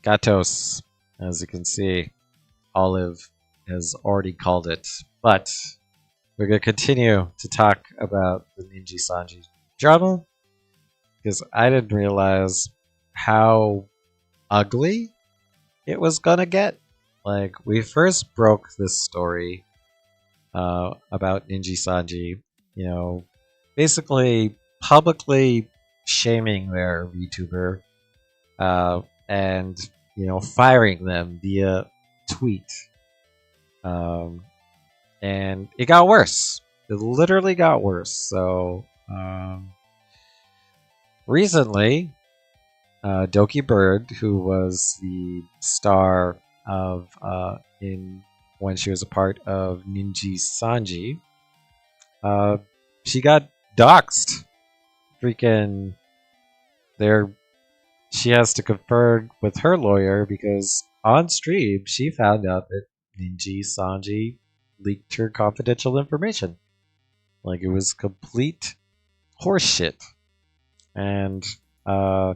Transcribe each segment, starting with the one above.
Gatos, as you can see, Olive has already called it. But we're going to continue to talk about the Nijisanji drama because I didn't realize how ugly it was going to get. Like, we first broke this story about Nijisanji, basically publicly shaming their VTuber and firing them via tweet. And it got worse. It literally got worse. So recently, Doki Bird, who was the star of when she was a part of Nijisanji, she got doxxed. Freaking, she has to confer with her lawyer because on stream she found out that Nijisanji leaked her confidential information. Like, it was complete horseshit. And I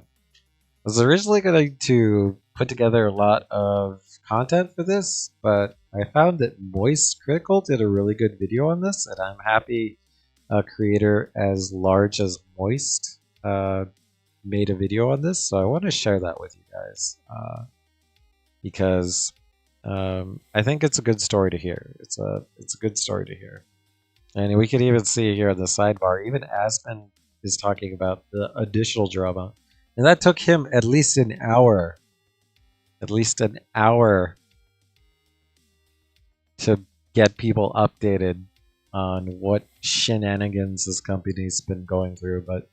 was originally going to put together a lot of content for this, but I found that Moist Critical did a really good video on this, and I'm happy a creator as large as Moist made a video on this, so I want to share that with you guys because I think it's a good story to hear. It's a good story to hear, and we can even see here in the sidebar. Even Aspen is talking about the additional drama, and that took him at least an hour. To get people updated on what shenanigans this company's been going through, but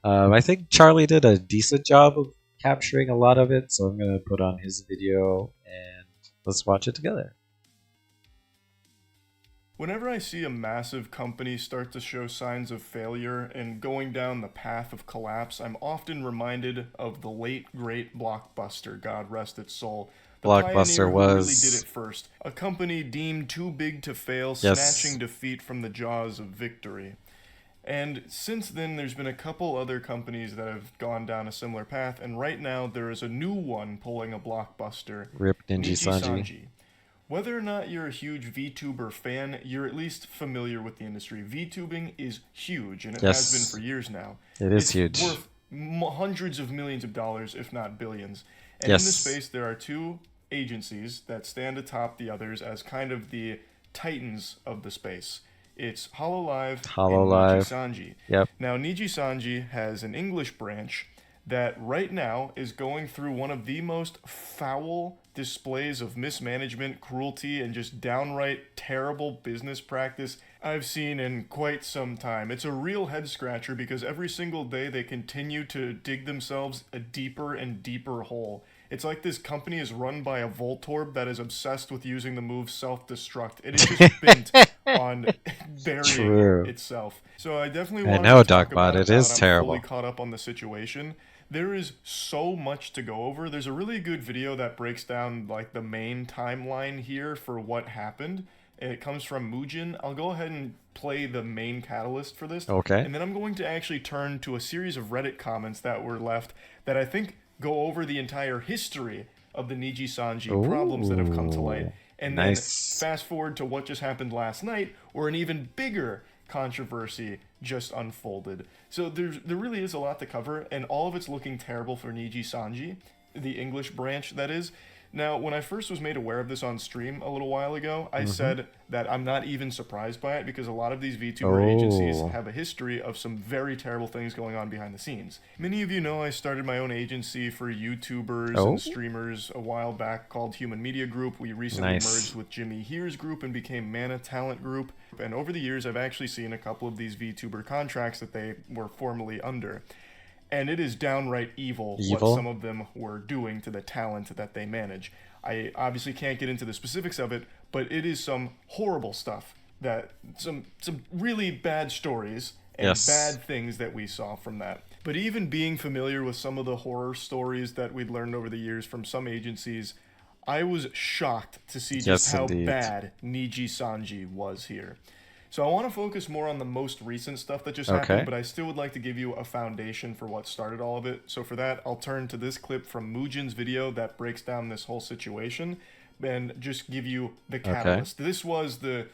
I think Charlie did a decent job of capturing a lot of it, so I'm going to put on his video and let's watch it together. Whenever I see a massive company start to show signs of failure and going down the path of collapse, I'm often reminded of the late, great Blockbuster, God rest its soul. The Blockbuster who really was did it first. A company deemed too big to fail, Yes. snatching defeat from the jaws of victory. And since then, there's been a couple other companies that have gone down a similar path, and right now there is a new one pulling a Blockbuster. Rip Nijisanji. Whether or not you're a huge VTuber fan, you're at least familiar with the industry. VTubing is huge, and it has been for years now. It is huge. It's worth hundreds of millions of dollars, if not billions. And Yes. in this space, there are two agencies that stand atop the others as kind of the titans of the space. It's HoloLive and Nijisanji. Yep. Now, Nijisanji has an English branch that right now is going through one of the most foul displays of mismanagement, cruelty, and just downright terrible business practice I've seen in quite some time. It's a real head scratcher because every single day they continue to dig themselves a deeper and deeper hole. It's like this company is run by a Voltorb that is obsessed with using the move self-destruct. It is just bent on burying itself. So I definitely want to talk about it. It is I'm terrible. fully caught up on the situation. There is so much to go over. There's a really good video that breaks down like the main timeline here for what happened. It comes from Mujin. I'll go ahead and play the main catalyst for this. Okay. And then I'm going to actually turn to a series of Reddit comments that were left that I think go over the entire history of the Nijisanji problems that have come to light. And then fast forward to what just happened last night, where an even bigger controversy just unfolded. So there really is a lot to cover, and all of it's looking terrible for Nijisanji, the English branch, that is. Now, when I first was made aware of this on stream a little while ago, I said that I'm not even surprised by it because a lot of these VTuber agencies have a history of some very terrible things going on behind the scenes. Many of you know I started my own agency for YouTubers and streamers a while back called Human Media Group. We recently merged with Jimmy Here's group and became Mana Talent Group. And over the years, I've actually seen a couple of these VTuber contracts that they were formerly under. And it is downright evil what some of them were doing to the talent that they manage. I obviously can't get into the specifics of it, but it is some horrible stuff, that some really bad stories and bad things that we saw from that. But even being familiar with some of the horror stories that we'd learned over the years from some agencies, I was shocked to see just how bad Nijisanji was here. So I want to focus more on the most recent stuff that just happened, Okay. but I still would like to give you a foundation for what started all of it. So for that, I'll turn to this clip from Mujin's video that breaks down this whole situation and just give you the Okay. catalyst. This was the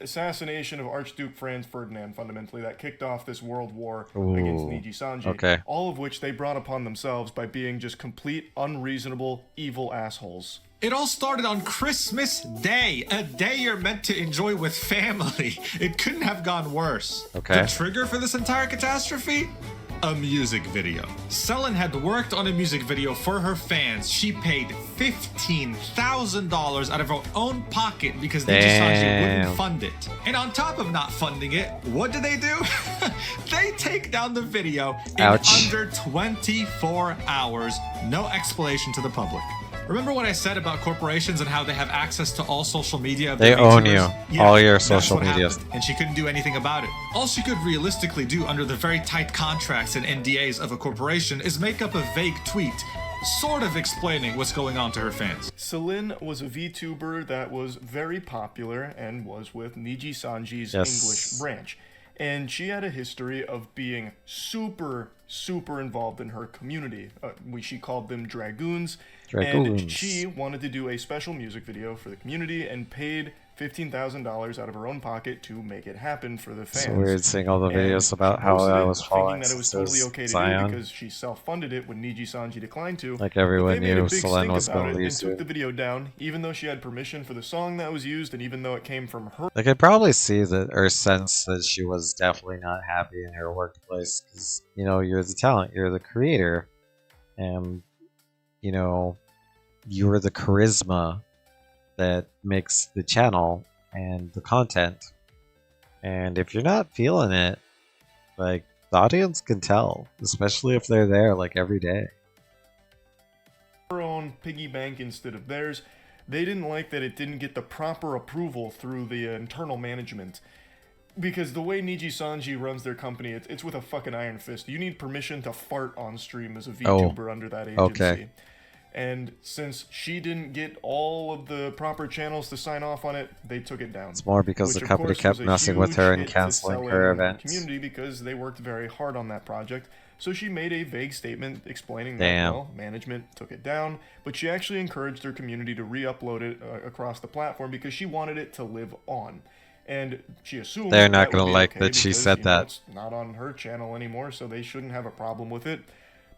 assassination of Archduke Franz Ferdinand, fundamentally, that kicked off this world war against Ooh. Nijisanji, Okay. all of which they brought upon themselves by being just complete, unreasonable, evil assholes. It all started on Christmas Day, a day you're meant to enjoy with family. It couldn't have gone worse. Okay. The trigger for this entire catastrophe? A music video. Selen had worked on a music video for her fans. She paid $15,000 out of her own pocket because Nijisanji wouldn't fund it. And on top of not funding it, what do? They take down the video in under 24 hours. No explanation to the public. Remember what I said about corporations and how they have access to all social media? They own you. Yeah, all your that's social what media. happened, and she couldn't do anything about it. All she could realistically do under the very tight contracts and NDAs of a corporation is make up a vague tweet, sort of explaining what's going on to her fans. Selen was a VTuber that was very popular and was with Nijisanji's English branch. And she had a history of being super involved in her community. She called them Dragoons. And she wanted to do a special music video for the community and paid $15,000 out of her own pocket to make it happen for the fans. It's weird seeing all the videos about how I was following thinking that it was totally okay to do because she self-funded it when Nijisanji declined to. Like everyone but they made knew a big Selen stink was about going to it lose and took it. the video down, even though she had permission for the song that was used and even though it came from her. I could probably see that or sense that she was definitely not happy in her workplace because, you know, you're the talent, you're the creator, and, you know, you're the charisma that makes the channel and the content. And if you're not feeling it, like, the audience can tell, especially if they're there, like, every day. Her own piggy bank instead of theirs. They didn't like that it didn't get the proper approval through the internal management. Because the way Nijisanji runs their company, it's with a fucking iron fist. You need permission to fart on stream as a VTuber under that agency. Okay. And since she didn't get all of the proper channels to sign off on it, they took it down. It's more because the company kept messing with her and canceling her events. Community because they worked very hard on that project. So she made a vague statement explaining that, well, management took it down, but she actually encouraged her community to re-upload it across the platform because she wanted it to live on. And she assumed they're not going to to like that she said that. It's not on her channel anymore, so they shouldn't have a problem with it.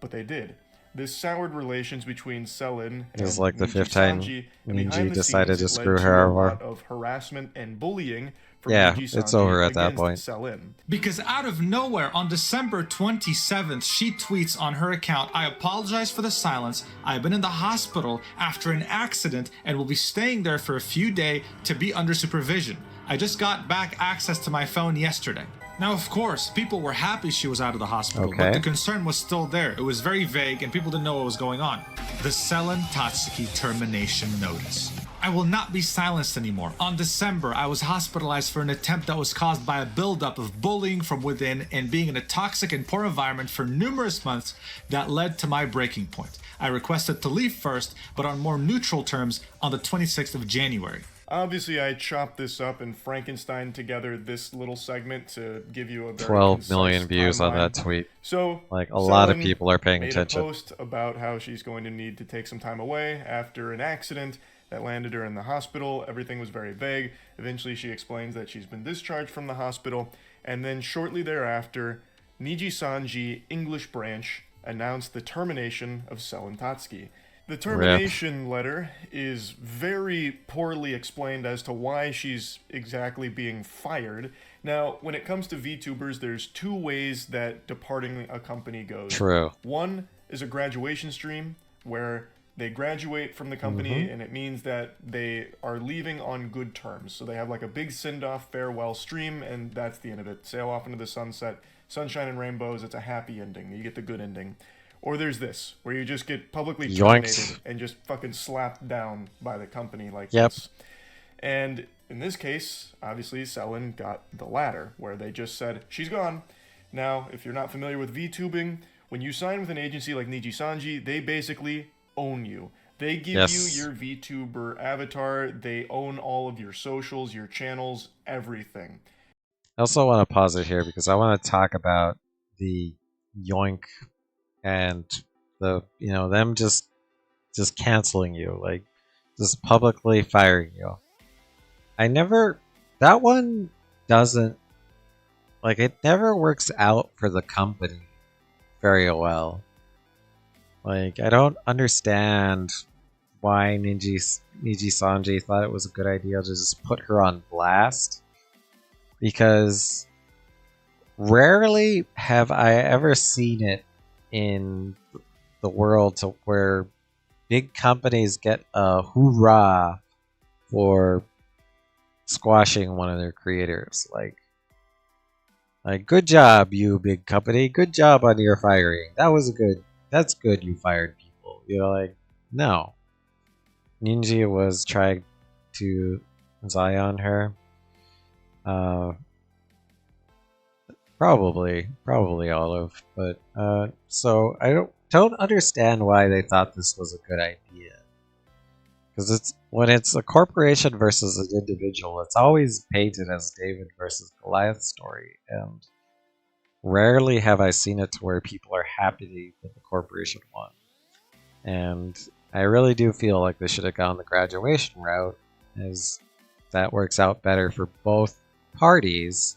But they did. This soured relations between Selen and was like the fifth time Niji decided to screw her over. A lot of harassment and bullying from yeah, Nijisanji it's over at that point. Selen. Because out of nowhere, on December 27th, she tweets on her account, "I apologize for the silence. I've been in the hospital after an accident and will be staying there for a few days to be under supervision. I just got back access to my phone yesterday." Now, of course, people were happy she was out of the hospital, but the concern was still there. It was very vague, and people didn't know what was going on. The Selen Tatsuki termination notice. "I will not be silenced anymore. On December, I was hospitalized for an attempt that was caused by a buildup of bullying from within and being in a toxic and poor environment for numerous months that led to my breaking point. I requested to leave first, but on more neutral terms on the 26th of January. Obviously, I chopped this up and Frankenstein together this little segment to give you a very 12 million views on that tweet. So, like a lot of people are paying attention. Made a post about how she's going to need to take some time away after an accident that landed her in the hospital. Everything was very vague. Eventually, she explains that she's been discharged from the hospital, and then shortly thereafter, Nijisanji English branch announced the termination of Selen Tatsuki. The termination letter is very poorly explained as to why she's exactly being fired. Now, when it comes to VTubers, there's two ways that departing a company goes. True. One is a graduation stream where they graduate from the company and it means that they are leaving on good terms. So they have like a big send-off farewell stream and that's the end of it. Sail off into the sunset, sunshine and rainbows. It's a happy ending. You get the good ending. Or there's this, where you just get publicly terminated and just fucking slapped down by the company like this. And in this case, obviously, Selen got the latter, where they just said, she's gone. Now, if you're not familiar with VTubing, when you sign with an agency like Nijisanji, they basically own you. They give you Yes. your VTuber avatar. They own all of your socials, your channels, everything. I also want to pause it here because I want to talk about the yoink and them just canceling you, like just publicly firing you. I never that one doesn't like it never works out for the company very well. Like I don't understand why Nijisanji thought it was a good idea to just put her on blast because rarely have I ever seen it in the world to where big companies get a hoorah for squashing one of their creators. Like good job, you big company. Good job on your firing. That's good you fired people. Like no. Ninja was trying to Zion her. Uh probably Olive, but so I don't understand why they thought this was a good idea. Because when it's a corporation versus an individual, it's always painted as David versus Goliath story, and rarely have I seen it to where people are happy that the corporation won. And I really do feel like they should have gone the graduation route, as that works out better for both parties,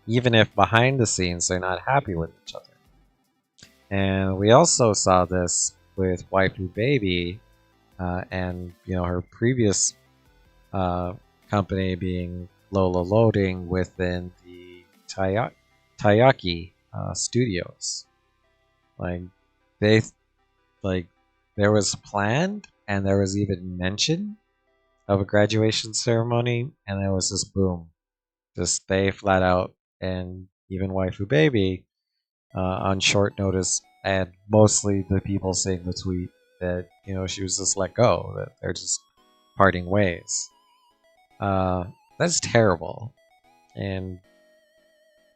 even if behind the scenes they're not happy with each other. And we also saw this with Waifu Baby, and her previous company being Lola Loading within the Taiyaki studios. Like they like there was planned and there was even mention of a graduation ceremony, and there was this boom, just they flat out, and even Waifu Baby on short notice, and mostly the people seeing the tweet that she was just let go, that they're just parting ways. That's terrible, and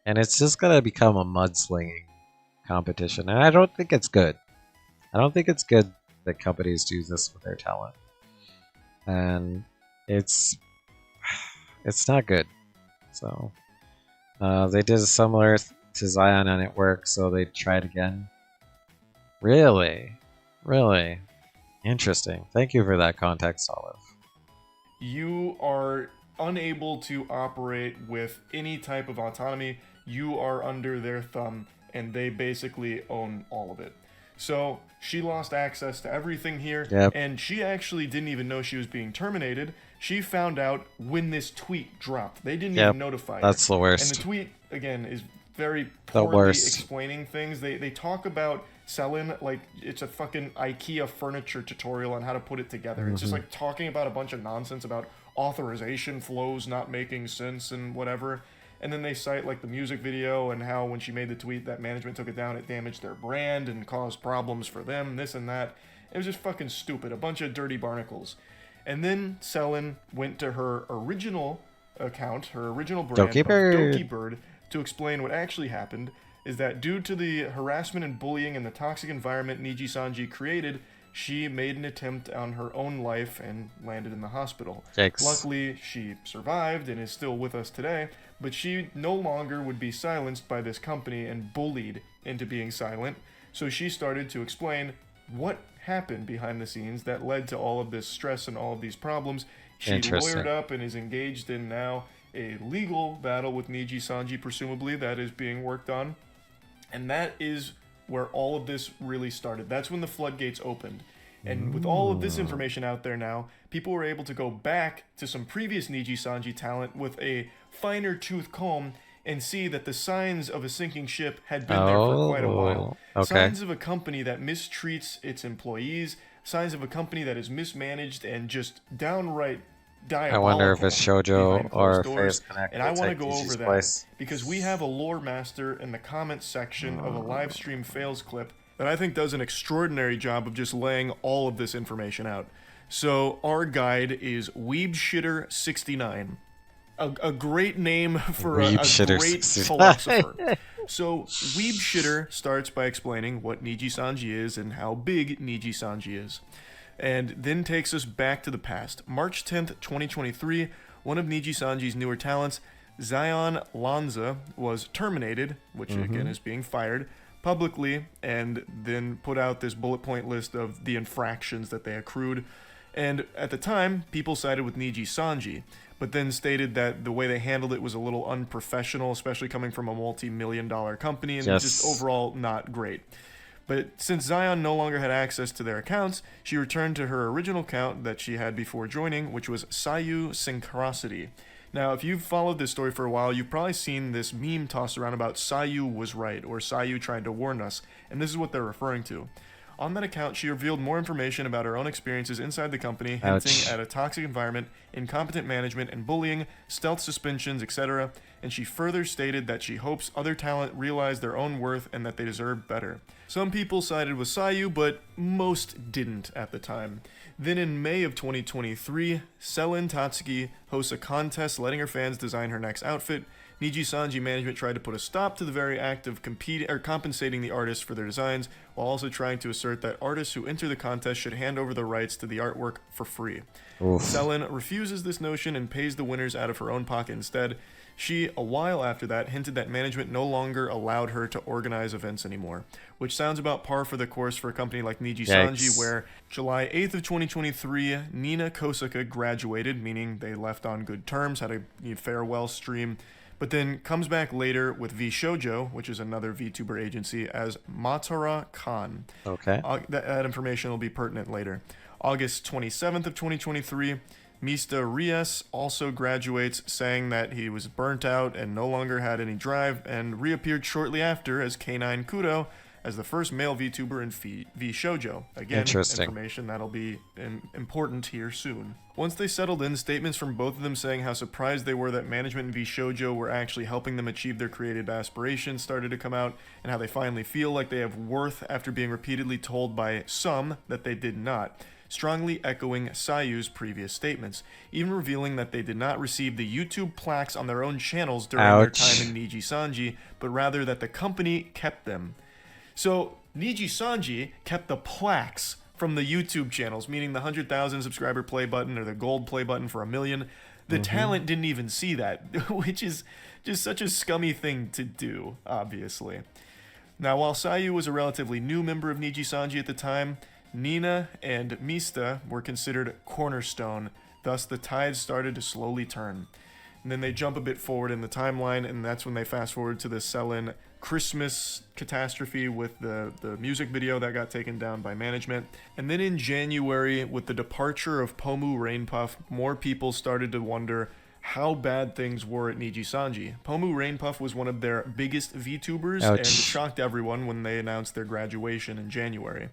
it's just gonna become a mudslinging competition, and I don't think it's good. I don't think it's good that companies do this with their talent, and it's not good. So they did similar to Zion and it worked, so they tried again. Really, really interesting. Thank you for that context, Olive. You are unable to operate with any type of autonomy. You are under their thumb, and they basically own all of it. So she lost access to everything here, Yep. and she actually didn't even know she was being terminated. She found out when this tweet dropped. They didn't even notify her. That's the worst. And the tweet, again, is very poorly explaining things. They talk about selling like it's a fucking IKEA furniture tutorial on how to put it together. It's just like talking about a bunch of nonsense about authorization flows not making sense and whatever. And then they cite like the music video and how when she made the tweet that management took it down, it damaged their brand and caused problems for them, this and that. It was just fucking stupid, a bunch of dirty barnacles. And then Selin went to her original account, her original brand of Doki Bird, to explain what actually happened, is that due to the harassment and bullying and the toxic environment Nijisanji created, she made an attempt on her own life and landed in the hospital. Yikes. Luckily, she survived and is still with us today, but she no longer would be silenced by this company and bullied into being silent, so she started to explain what happened behind the scenes that led to all of this stress and all of these problems. She lawyered up and is engaged in now a legal battle with Nijisanji, presumably, that is being worked on. And that is where all of this really started. That's when the floodgates opened. And with all of this information out there now, people were able to go back to some previous Nijisanji talent with a finer tooth comb and see that the signs of a sinking ship had been there for quite a while. Okay. Signs of a company that mistreats its employees, signs of a company that is mismanaged and just downright diabolical. I wonder if it's shoujo or Face Connect. And I want to go over that because we have a lore master in the comments section of a live stream fails clip that I think does an extraordinary job of just laying all of this information out. So our guide is Weebshitter69. A great name for a great philosopher. So Weebshitter starts by explaining what Nijisanji is and how big Nijisanji is. And then takes us back to the past. March 10th, 2023, one of Nijisanji's newer talents, Zion Lanza, was terminated, which again is being fired, publicly, and then put out this bullet point list of the infractions that they accrued. And at the time, people sided with Nijisanji, but then stated that the way they handled it was a little unprofessional, especially coming from a multi-million-dollar company, and just overall not great. But since Zion no longer had access to their accounts, she returned to her original account that she had before joining, which was Sayu Synchronicity. Now, if you've followed this story for a while, you've probably seen this meme tossed around about Sayu was right, or Sayu tried to warn us, and this is what they're referring to. On that account, she revealed more information about her own experiences inside the company, hinting at a toxic environment, incompetent management and bullying, stealth suspensions, etc., and she further stated that she hopes other talent realize their own worth and that they deserve better. Some people sided with Sayu, but most didn't at the time. Then in May of 2023, Selin Tatsuki hosts a contest letting her fans design her next outfit. Nijisanji management tried to put a stop to the very act of compensating the artists for their designs, while also trying to assert that artists who enter the contest should hand over the rights to the artwork for free. Selin refuses this notion and pays the winners out of her own pocket instead. She, a while after that, hinted that management no longer allowed her to organize events anymore, which sounds about par for the course for a company like Nijisanji, where July 8th of 2023, Nina Kosaka graduated, meaning they left on good terms, had a farewell stream, but then comes back later with V Shoujo, which is another VTuber agency, as Matara Khan. Okay. That information will be pertinent later. August 27th of 2023, Mista Rias also graduates, saying that he was burnt out and no longer had any drive, and reappeared shortly after as K9 Kudo as the first male VTuber in V Shoujo. Again, information that'll be important here soon. Once they settled in, statements from both of them saying how surprised they were that management in V Shoujo were actually helping them achieve their creative aspirations started to come out, and how they finally feel like they have worth after being repeatedly told by some that they did not, strongly echoing Sayu's previous statements, even revealing that they did not receive the YouTube plaques on their own channels during their time in Nijisanji, but rather that the company kept them. So, Nijisanji kept the plaques from the YouTube channels, meaning the 100,000 subscriber play button or the gold play button for 1 million. The talent didn't even see that, which is just such a scummy thing to do, obviously. Now, while Sayu was a relatively new member of Nijisanji at the time, Nina and Mista were considered cornerstone, thus the tides started to slowly turn. And then they jump a bit forward in the timeline, and that's when they fast forward to the Selin Christmas catastrophe with the music video that got taken down by management. And then in January, with the departure of Pomu Rainpuff, more people started to wonder how bad things were at Nijisanji. Pomu Rainpuff was one of their biggest VTubers and shocked everyone when they announced their graduation in January.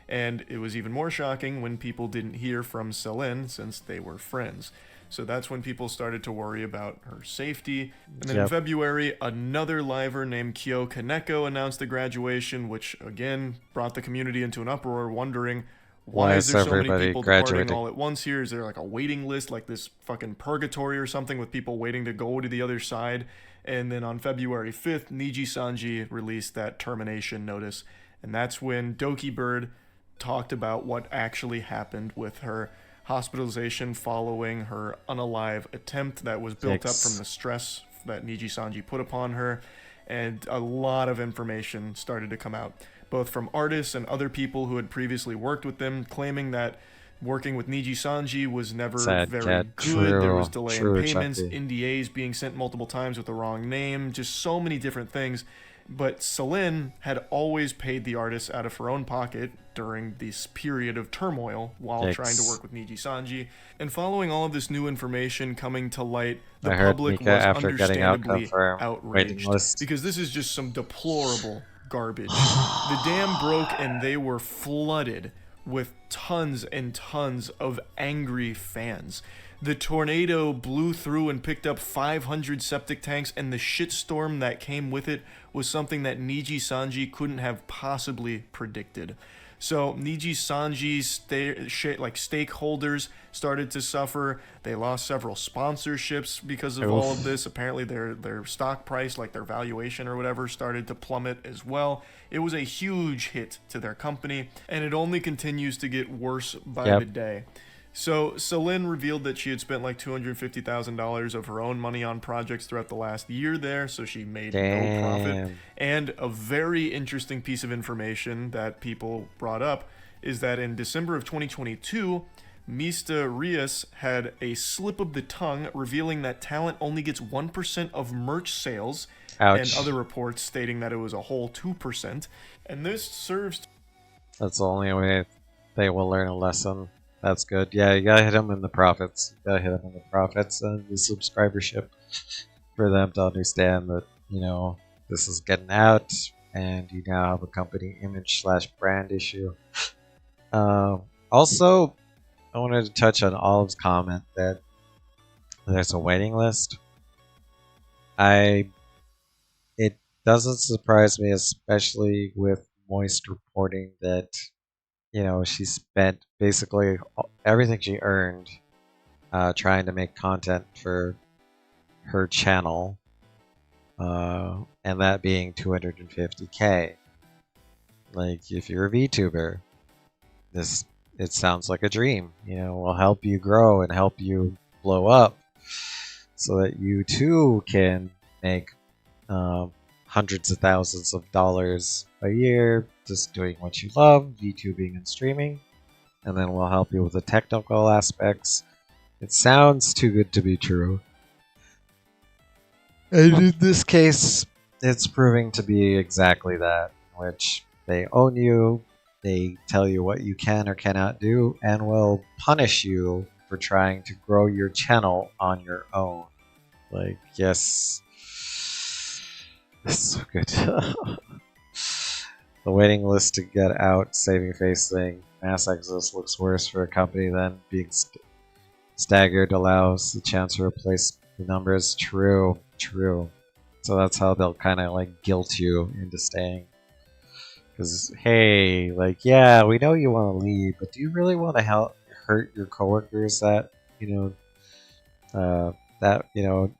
And it was even more shocking when people didn't hear from Selin since they were friends. So that's when people started to worry about her safety. And then in February, another liver named Kyo Kaneko announced the graduation, which again brought the community into an uproar, wondering why is there so many people departing all at once here? Is there like a waiting list, like this fucking purgatory or something with people waiting to go to the other side? And then on February 5th, Nijisanji released that termination notice. And that's when Doki Bird talked about what actually happened with her hospitalization following her unalive attempt that was built up from the stress that Nijisanji put upon her, and a lot of information started to come out, both from artists and other people who had previously worked with them, claiming that working with Nijisanji was never very good. There was delay in payments, NDAs being sent multiple times with the wrong name, just so many different things. But Selin had always paid the artists out of her own pocket during this period of turmoil while trying to work with Nijisanji. And following all of this new information coming to light, the public was understandably outraged. Because this is just some deplorable garbage. The dam broke and they were flooded with tons and tons of angry fans. The tornado blew through and picked up 500 septic tanks, and the shitstorm that came with it was something that Nijisanji couldn't have possibly predicted. So Nijisanji's stakeholders started to suffer. They lost several sponsorships because of all of this. Apparently their stock price, like their valuation or whatever, started to plummet as well. It was a huge hit to their company, and it only continues to get worse by the day. So Celine revealed that she had spent like $250,000 of her own money on projects throughout the last year there, so she made no profit. And a very interesting piece of information that people brought up is that in December of 2022, Mista Rios had a slip of the tongue revealing that talent only gets 1% of merch sales, and other reports stating that it was a whole 2%. And this serves... That's the only way they will learn a lesson. That's good. Yeah, you gotta hit them in the profits. You gotta hit them in the profits and the subscribership for them to understand that, you know, this is getting out and you now have a company image / brand issue. Also, I wanted to touch on Olive's comment that there's a waiting list. It doesn't surprise me, especially with Moist reporting that, you know, she spent basically everything she earned trying to make content for her channel, and that being 250K. Like, if you're a VTuber, it sounds like a dream. You know, will help you grow and help you blow up, so that you too can make hundreds of thousands of dollars a year just doing what you love, VTubing and streaming, and then we'll help you with the technical aspects. It sounds too good to be true. And in this case, it's proving to be exactly that, which they own you, they tell you what you can or cannot do, and will punish you for trying to grow your channel on your own. Like, yes. It's so good. The waiting list to get out, saving face thing. Mass exodus looks worse for a company than being staggered allows the chance to replace the numbers. True. So that's how they'll kind of like guilt you into staying. Because, hey, like, yeah, we know you want to leave, but do you really want to hurt your coworkers that,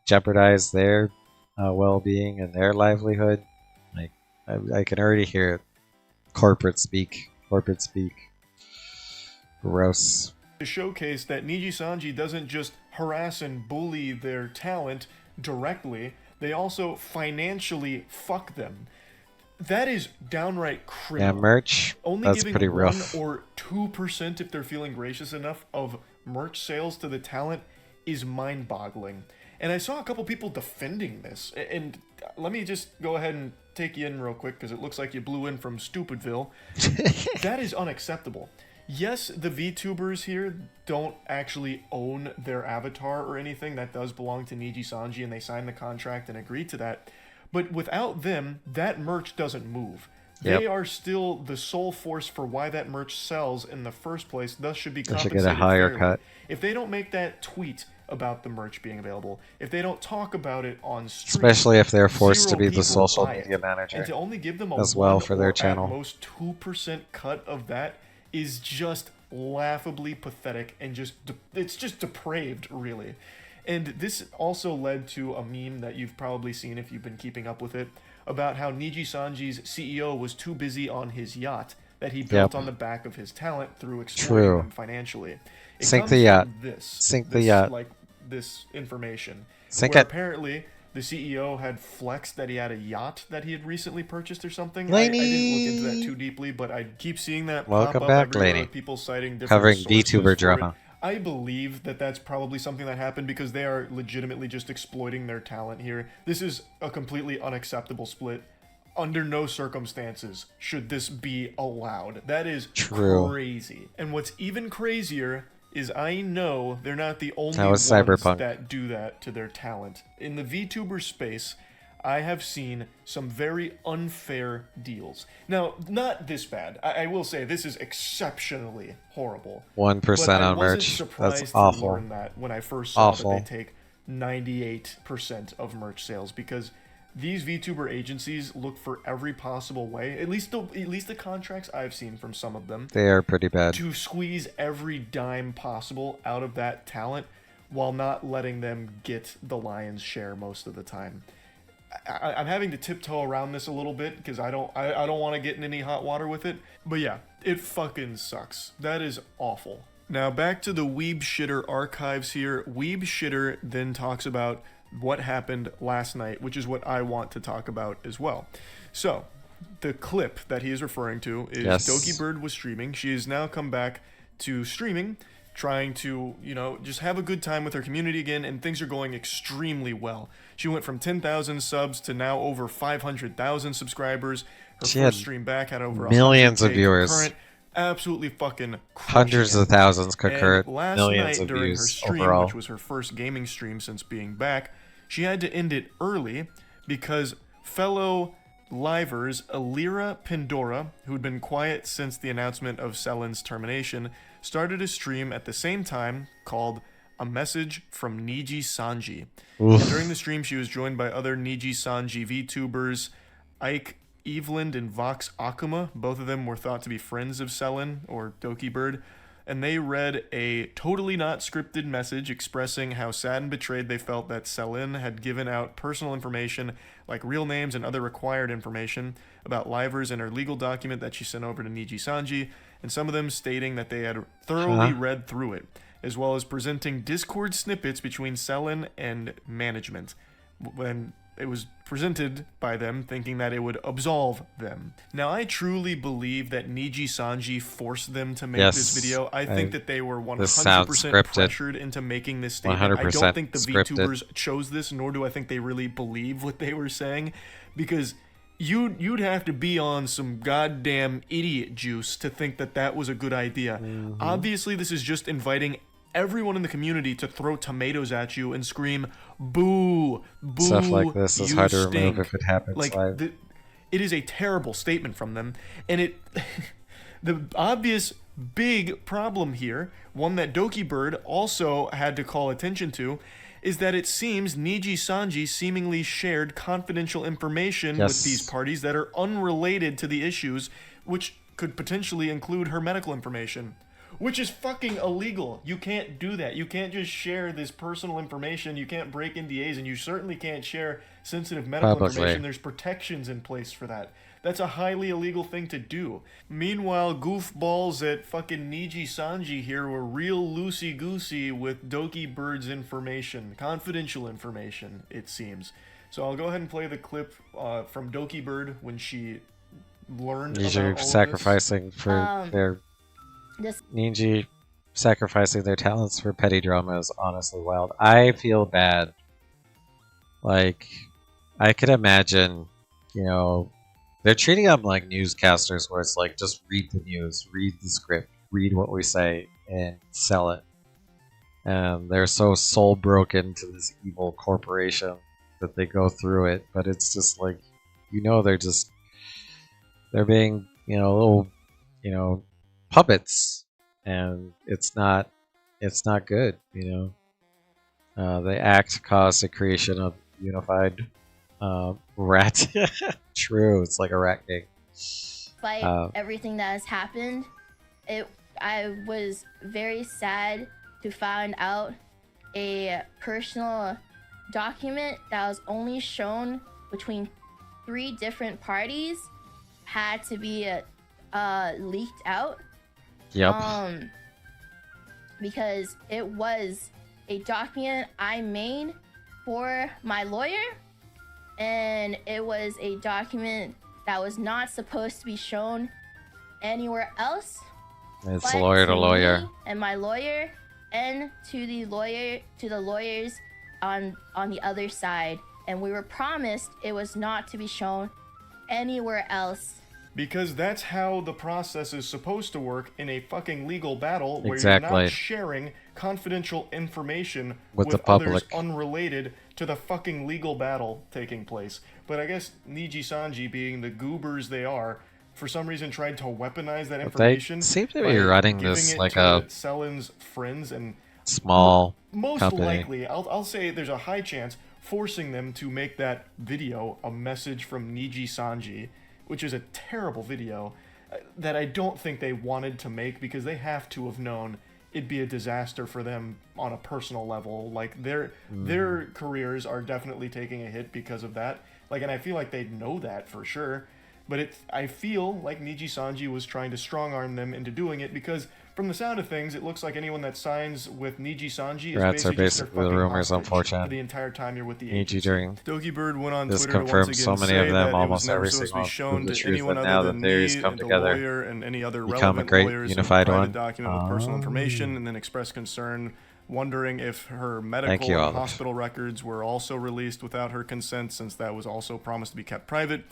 jeopardize their well-being and their livelihood? Like, I can already hear it. Corporate speak. Gross. To showcase that Nijisanji doesn't just harass and bully their talent directly, they also financially fuck them. That is downright criminal. Yeah, merch. Only That's giving pretty rough. 1 or 2% if they're feeling gracious enough of merch sales to the talent is mind-boggling. And I saw a couple people defending this. And let me just go ahead and take you in real quick, because it looks like you blew in from Stupidville. That is unacceptable. Yes, the VTubers here don't actually own their avatar or anything. That does belong to Nijisanji, and they signed the contract and agreed to that. But without them, that merch doesn't move. Yep. They are still the sole force for why that merch sells in the first place, thus should be They compensated should get a higher fairly. cut. If they don't make that tweet about the merch being available, if they don't talk about it on stream, especially if they're forced to be the people social buy it. media manager, and to only give them a as well 1 for their or channel. at most 2% cut of that is just laughably pathetic, and it's just depraved, really. And this also led to a meme that you've probably seen if you've been keeping up with it, about how Nijisanji's CEO was too busy on his yacht that he built on the back of his talent through exploiting them financially. It Sink comes the yacht. from this, Sink the yacht. Like this information. Sink where it. apparently the CEO had flexed that he had a yacht that he had recently purchased or something. I Lainey. didn't look into that too deeply, but I keep seeing that Welcome pop up back, everywhere. Lainey. People citing different Covering sources VTuber for drama. it. I believe that that's probably something that happened because they are legitimately just exploiting their talent here. This is a completely unacceptable split. Under no circumstances should this be allowed. That is crazy. And what's even crazier is I know they're not the only ones that do that to their talent. In the VTuber space, I have seen some very unfair deals. Now, not this bad. I will say this is exceptionally horrible. 1% on merch. That's awful. To learn that when I first saw that they take 98% of merch sales, because these VTuber agencies look for every possible way, at least the contracts I've seen from some of them, They are pretty bad. to squeeze every dime possible out of that talent while not letting them get the lion's share most of the time. I'm having to tiptoe around this a little bit because I don't want to get in any hot water with it. But yeah, it fucking sucks. That is awful. Now back to the Weeb Shitter archives here. Weeb Shitter then talks about what happened last night, which is what I want to talk about as well. So, the clip that he is referring to is Doki Bird was streaming. She has now come back to streaming, trying to, just have a good time with her community again, and things are going extremely well. She went from 10,000 subs to now over 500,000 subscribers. Her first stream back had over millions of viewers. Concurrent. Absolutely fucking hundreds of thousands concurrent, last millions night of during views her stream, overall. which was her first gaming stream since being back, she had to end it early because fellow livers Alira Pandora, who'd been quiet since the announcement of Selen's termination, started a stream at the same time called A Message from Nijisanji. And during the stream, she was joined by other Nijisanji VTubers, Ike Eveland and Vox Akuma. Both of them were thought to be friends of Selen, or Doki Bird, and they read a totally not scripted message expressing how sad and betrayed they felt that Selen had given out personal information like real names and other required information about livers in her legal document that she sent over to Nijisanji, and some of them stating that they had thoroughly read through it, as well as presenting Discord snippets between Selen and management when it was presented by them, thinking that it would absolve them. Now, I truly believe that Nijisanji forced them to make this video. I think that they were 100% pressured into making this statement. I don't think the VTubers chose this, nor do I think they really believe what they were saying, because you'd have to be on some goddamn idiot juice to think that that was a good idea. Obviously, this is just inviting everyone in the community to throw tomatoes at you and scream, boo, boo, stuff like this is hard to remove if it happens live. It is a terrible statement from them, and the obvious big problem here, one that Doki Bird also had to call attention to, is that it seems Nijisanji seemingly shared confidential information with these parties that are unrelated to the issues, which could potentially include her medical information. Which is fucking illegal. You can't do that. You can't just share this personal information. You can't break NDAs, and you certainly can't share sensitive medical information. There's protections in place for that. That's a highly illegal thing to do. Meanwhile, goofballs at fucking Nijisanji here were real loosey-goosey with Doki Bird's information. Confidential information, it seems. So I'll go ahead and play the clip from Doki Bird when she learned about all of this. Sacrificing for their... Ninji sacrificing their talents for petty drama is honestly wild. I feel bad. Like, I could imagine, they're treating them like newscasters where it's like, just read the news, read the script, read what we say, and sell it. And they're so soul broken to this evil corporation that they go through it. But it's just like, they're being, little, puppets, and it's not good. The act caused the creation of unified rat. True, it's like a rat gang. Despite everything that has happened, I was very sad to find out a personal document that was only shown between 3 different parties had to be leaked out. Yep. Because it was a document I made for my lawyer, and it was a document that was not supposed to be shown anywhere else. It's lawyer to lawyer. And my lawyer, and to the lawyers on the other side, and we were promised it was not to be shown anywhere else. Because that's how the process is supposed to work in a fucking legal battle, where you're not sharing confidential information with the public, others unrelated to the fucking legal battle taking place. But I guess Nijisanji, being the goobers they are, for some reason tried to weaponize that information. They seem to be running this like a Selen's friends and small most company. likely, I'll say there's a high chance forcing them to make that video a message from Nijisanji, which is a terrible video that I don't think they wanted to make, because they have to have known it'd be a disaster for them on a personal level. Like their careers are definitely taking a hit because of that. Like, and I feel like they know that for sure. But I feel like Nijisanji was trying to strong arm them into doing it, because from the sound of things, it looks like anyone that signs with Nijisanji is Rats are basically basically the rumors, unfortunately. the entire time you're with the Niji agency. during Doki Bird went on this Twitter to once confirms again so many of say them, that almost it was never every supposed to be single shown the to truth, anyone but now other the than theories me come and the together, lawyer and any other become a relevant great lawyers in a unified private one. document with personal information, and then expressed concern, wondering if her medical you, and Olive. hospital records were also released without her consent, since that was also promised to be kept private.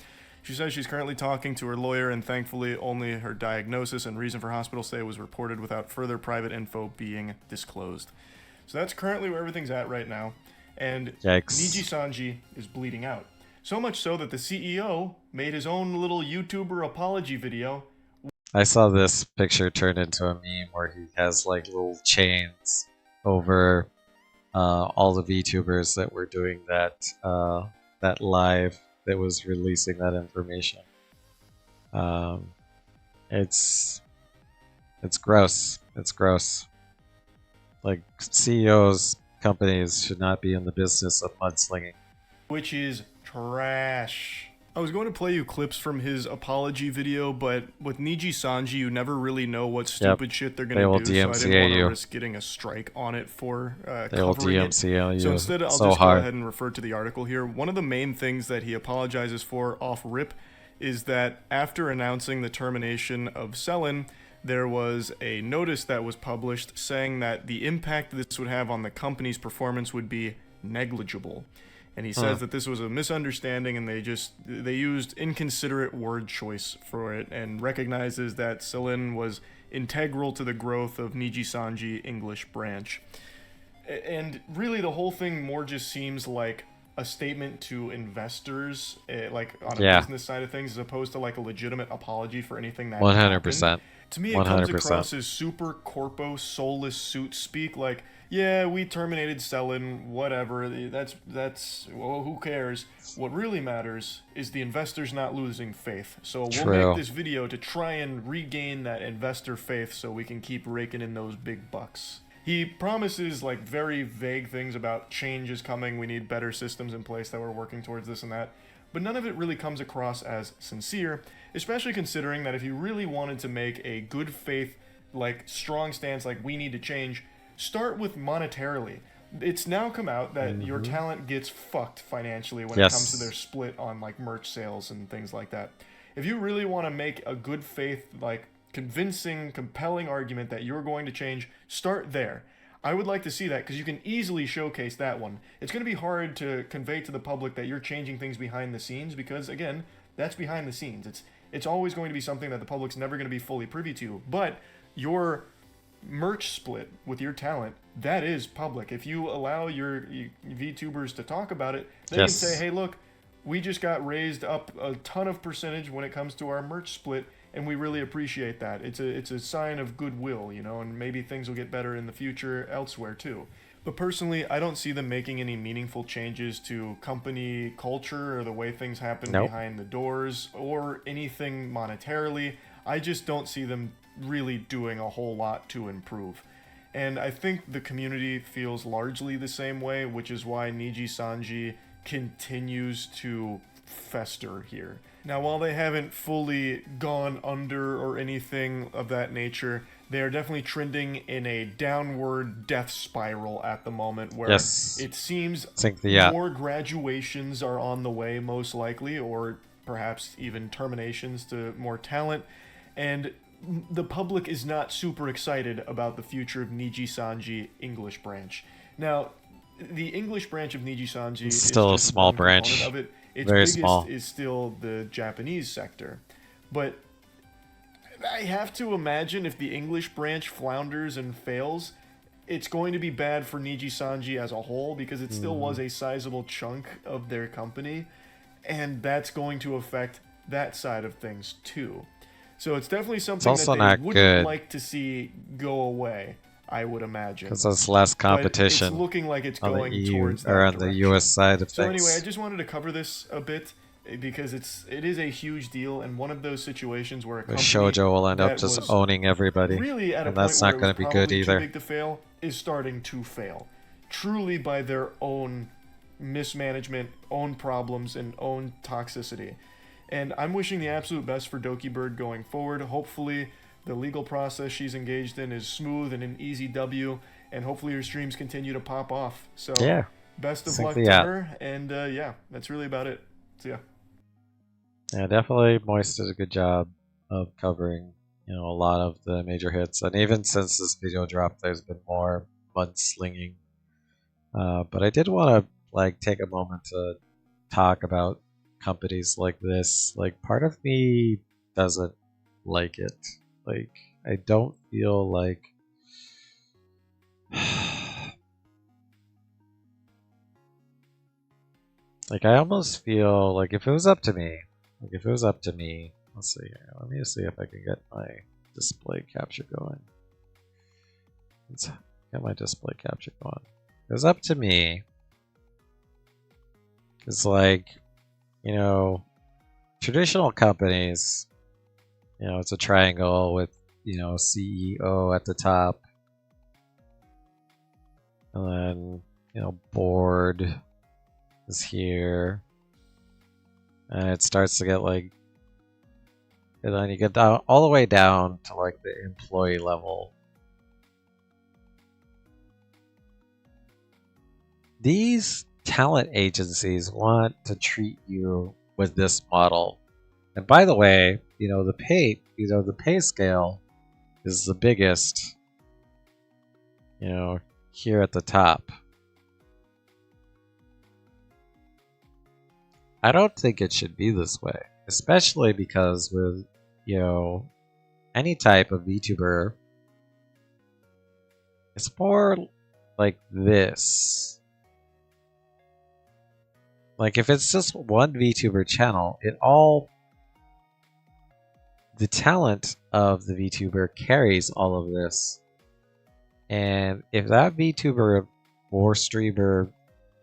She says she's currently talking to her lawyer, and thankfully only her diagnosis and reason for hospital stay was reported without further private info being disclosed. So that's currently where everything's at right now. And Yikes. Nijisanji is bleeding out. So much so that the CEO made his own little YouTuber apology video. I saw this picture turned into a meme where he has like little chains over all the VTubers that were doing that that live that was releasing that information. It's gross. It's gross. Like, CEOs, companies should not be in the business of mudslinging. Which is trash. I was going to play you clips from his apology video, but with Nijisanji, you never really know what stupid shit they're going to do, so I didn't want to risk getting a strike on it for They will covering it. DMCA you So instead, I'll so just hard. go ahead and refer to the article here. One of the main things that he apologizes for off rip is that after announcing the termination of Selin, there was a notice that was published saying that the impact this would have on the company's performance would be negligible. And he says that this was a misunderstanding, and they used inconsiderate word choice for it, and recognizes that Selin was integral to the growth of Nijisanji English branch. And really, the whole thing more just seems like a statement to investors, like on a business side of things, as opposed to like a legitimate apology for anything that 100%. happened. To me, it 100%. comes across as super corpo, soulless suit speak. Like, yeah, we terminated Selin, whatever. That's well, who cares? What really matters is the investors not losing faith. So we'll make this video to try and regain that investor faith, so we can keep raking in those big bucks. He promises like very vague things about change is coming, we need better systems in place, that we're working towards this and that. But none of it really comes across as sincere, especially considering that if you really wanted to make a good faith, like strong stance, like we need to change, start with monetarily. It's now come out that your talent gets fucked financially when it comes to their split on like merch sales and things like that. If you really want to make a good faith, like convincing, compelling argument that you're going to change, start there. I would like to see that, because you can easily showcase that one. It's going to be hard to convey to the public that you're changing things behind the scenes, because again, that's behind the scenes. It's always going to be something that the public's never going to be fully privy to. But your merch split with your talent, that is public. If you allow your VTubers to talk about it, they can say, hey, look, we just got raised up a ton of percentage when it comes to our merch split, and we really appreciate that. It's a sign of goodwill, you know, and maybe things will get better in the future elsewhere too. But personally, I don't see them making any meaningful changes to company culture or the way things happen behind the doors or anything monetarily. I just don't see them really doing a whole lot to improve. And I think the community feels largely the same way, which is why Nijisanji continues to fester here. Now, while they haven't fully gone under or anything of that nature, they are definitely trending in a downward death spiral at the moment, where it seems more graduations are on the way, most likely, or perhaps even terminations to more talent, and the public is not super excited about the future of Nijisanji English branch. Now, the English branch of Nijisanji is still a small branch. Of it. Its very biggest small. Is still the Japanese sector. But I have to imagine if the English branch flounders and fails, it's going to be bad for Nijisanji as a whole, because it still was a sizable chunk of their company, and that's going to affect that side of things too. So it's definitely something that they wouldn't like to see go away. I would imagine. Because there's less competition. But it's looking like it's on going the EU, towards that or on direction. the US side of so things. Anyway, I just wanted to cover this a bit because it is a huge deal and one of those situations where a company Shoujo will end up just owning everybody, really at a and point that's where not it going was to be probably good either. too big to fail is starting to fail, truly by their own mismanagement, own problems, and own toxicity. And I'm wishing the absolute best for Doki Bird going forward. Hopefully, the legal process she's engaged in is smooth and an easy W, and hopefully her streams continue to pop off. So, yeah, best of luck to her, and yeah, that's really about it. See ya. Yeah, definitely Moist did a good job of covering, a lot of the major hits, and even since this video dropped, there's been more mudslinging. But I did want to take a moment to talk about companies like this. Like, part of me doesn't like it. Like, I don't feel like I almost feel like if it was up to me, let's see here. Let me see if I can get my display capture going. Let's get my display capture going. If it was up to me, it's traditional companies, it's a triangle with, CEO at the top. And then, board is here. And it starts to get and then you get down all the way down to the employee level. These talent agencies want to treat you with this model. And by the way, the pay scale is the biggest, here at the top. I don't think it should be this way, especially because with, any type of VTuber, it's more like this. If it's just one VTuber channel, the talent of the VTuber carries all of this. And if that VTuber or streamer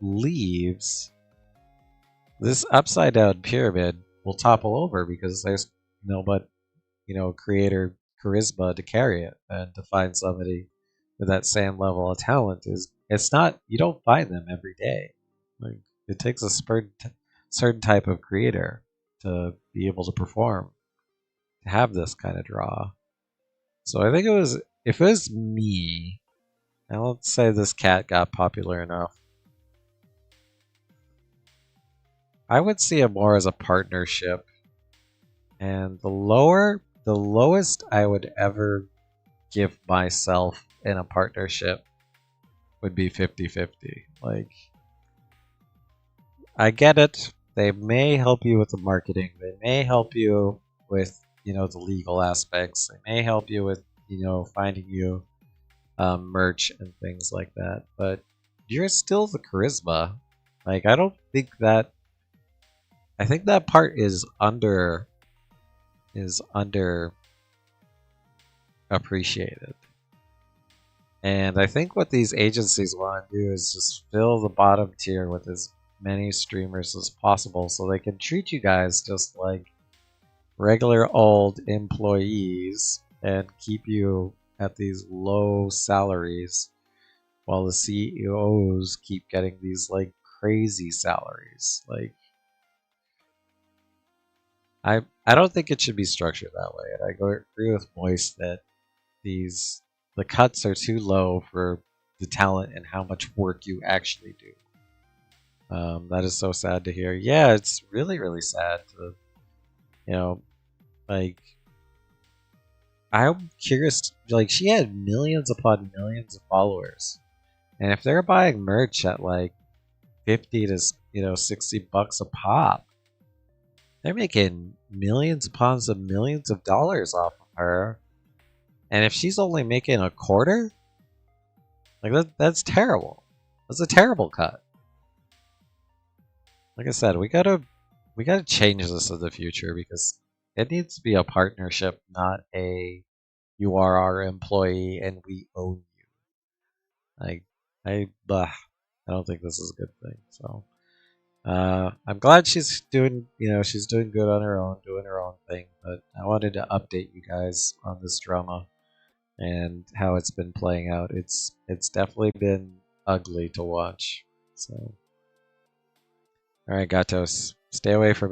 leaves, this upside down pyramid will topple over because there's no but, creator charisma to carry it, and to find somebody with that same level of talent you don't find them every day. It takes a certain type of creator to be able to perform, to have this kind of draw. So I think if it was me, and let's say this cat got popular enough, I would see it more as a partnership. And the lowest I would ever give myself in a partnership would be 50-50. I get it. They may help you with the marketing. They may help you with, the legal aspects. They may help you with, finding you merch and things like that. But you're still the charisma. I don't think that. I think that part is appreciated. And I think what these agencies want to do is just fill the bottom tier with as many streamers as possible so they can treat you guys just like regular old employees and keep you at these low salaries while the CEOs keep getting these crazy salaries. I don't think it should be structured that way, and I agree with Moist that the cuts are too low for the talent and how much work you actually do. That is so sad to hear. Yeah, it's really, really sad to, I'm curious, she had millions upon millions of followers. And if they're buying merch at 50 to, $60 a pop, they're making millions upon millions of dollars off of her. And if she's only making a quarter, that's terrible. That's a terrible cut. Like I said, we gotta change this in the future because it needs to be a partnership, not a you are our employee and we own you. I don't think this is a good thing. So I'm glad she's doing, she's doing good on her own, doing her own thing. But I wanted to update you guys on this drama and how it's been playing out. It's definitely been ugly to watch. So, all right, Gatos, stay away from